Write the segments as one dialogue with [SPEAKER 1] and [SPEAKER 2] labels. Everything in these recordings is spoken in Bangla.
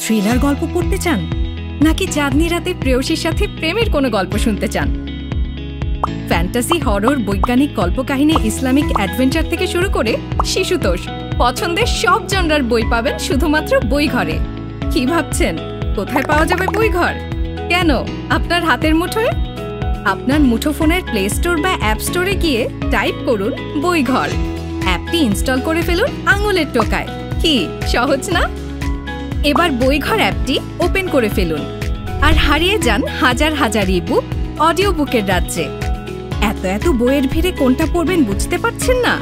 [SPEAKER 1] থ্রিলার গল্প পড়তে চান, নাকি চাঁদনি রাতে প্রেয়সীর সাথে প্রেমের কোনো গল্প শুনতে চান? ফ্যান্টাসি, হরর, বৈজ্ঞানিক কল্পকাহিনী, ইসলামিক অ্যাডভেঞ্চার থেকে শুরু করে শিশুতোষ, পছন্দের সব জনরার বই পাবেন শুধুমাত্র বই ঘরে। কি ভাবছেন কোথায় পাওয়া যাবে বই ঘর? কেন, আপনার হাতের মুঠোয়। আপনার মুঠোফোনের প্লে স্টোর বা অ্যাপ স্টোরে গিয়ে টাইপ করুন বই ঘর। অ্যাপটি ইনস্টল করে ফেলুন আঙুলের টোকায়। কি সহজ না? এবার বই ঘর অ্যাপটি ওপেন করে ফেলুন আর হারিয়ে যান হাজার হাজার ইবুক, অডিও বুকের রাজ্যে। এত বইয়ের ভিড়ে কোনটা পড়বেন বুঝতে পারছেন না?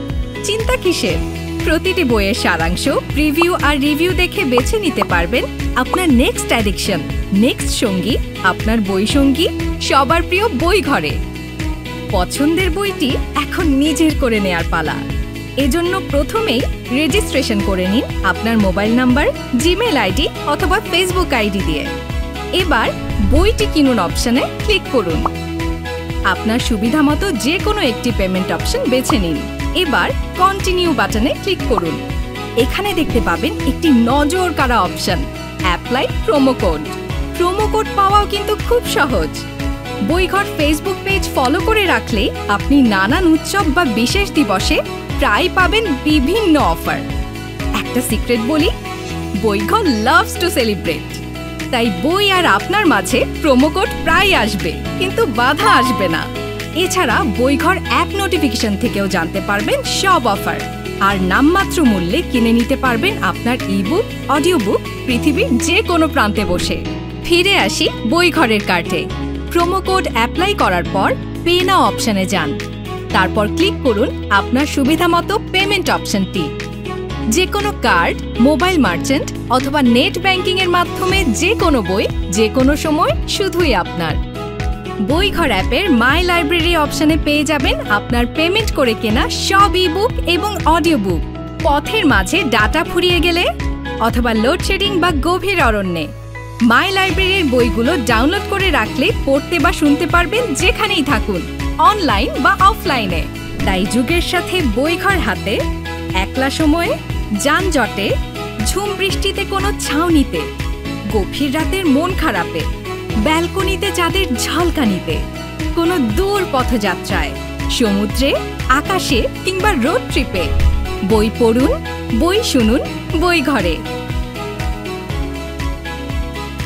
[SPEAKER 1] চিন্তা কিসের? প্রতিটি বইয়ের সারাংশ, প্রিভিউ আর রিভিউ দেখে বেছে নিতে পারবেন আপনার নেক্সট অ্যাডিকশন, নেক্সট সঙ্গী, আপনার বই সঙ্গী, সবার প্রিয় বই ঘরে। পছন্দের বইটি এখন নিজের করে নেয়ার পালা। এজন্য প্রথমেই রেজিস্ট্রেশন করে নিন আপনার মোবাইল নাম্বার, জিমেল আইডি অথবা ফেসবুক আইডি দিয়ে। এবার বইটি কিনুন অপশনে ক্লিক করুন। আপনার সুবিধা মতো যে কোনো একটি পেমেন্ট অপশন বেছে নিন। এবার কন্টিনিউ বাটনে ক্লিক করুন। এখানে দেখতে পাবেন একটি নজর কাড়া option, apply promo code. Promo code পাওয়াও কিন্তু খুব সহজ। বইঘর ফেসবুক পেজ ফলো করে রাখলে আপনি নানান উৎসব বা বিশেষ দিবসে প্রায় পাবেন বিভিন্ন অফার। একটা সিক্রেট বলি, বইঘর লাভস টু সেলিব্রেট। তাই বই আর আপনার মাঝে প্রোমো কোড প্রায় আসবে, কিন্তু বাধা আসবে না। এছাড়া বইঘর অ্যাপ নোটিফিকেশন থেকেও জানতে পারবেন সব অফার, আর নামমাত্র মূল্যে কিনে নিতে পারবেন আপনার ইবুক, অডিও বুক পৃথিবীর যে কোনো প্রান্তে বসে। ফিরে আসি বইঘরের কার্টে। প্রোমো কোড অ্যাপ্লাই করার পর পে নাও অপশনে যান। তারপর ক্লিক করুন আপনার সুবিধা মতো পেমেন্ট অপশনটি। যে কোনো কার্ড, মোবাইল মার্চেন্ট অথবা নেট ব্যাংকিং এর মাধ্যমে যে কোনো বই যে কোনো সময় শুধুই আপনার। বইঘর অ্যাপের মাই লাইব্রেরি অপশনে পেয়ে যাবেন আপনার পেমেন্ট করে কেনা সব ইবুক এবং অডিও বুক। পথের মাঝে ডাটা ফুরিয়ে গেলে অথবা লোডশেডিং বা গভীর অরণ্যে মাই লাইব্রেরির বইগুলো ডাউনলোড করে রাখলে পড়তে বা শুনতে পারবেন যেখানেই থাকুন, অনলাইন বা অফলাইনে। তাই যুগের সাথে বইঘর হাতে, একলা সময়ে, যানজটে, ঝুম বৃষ্টিতে কোনো ছাউনিতে, গভীর রাতের মন খারাপে, ব্যালকনিতে চাঁদের ঝলকানিতে, কোনো দূর পথযাত্রায়, সমুদ্রে, আকাশে কিংবা রোড ট্রিপে বই পড়ুন, বই শুনুন বই ঘরে।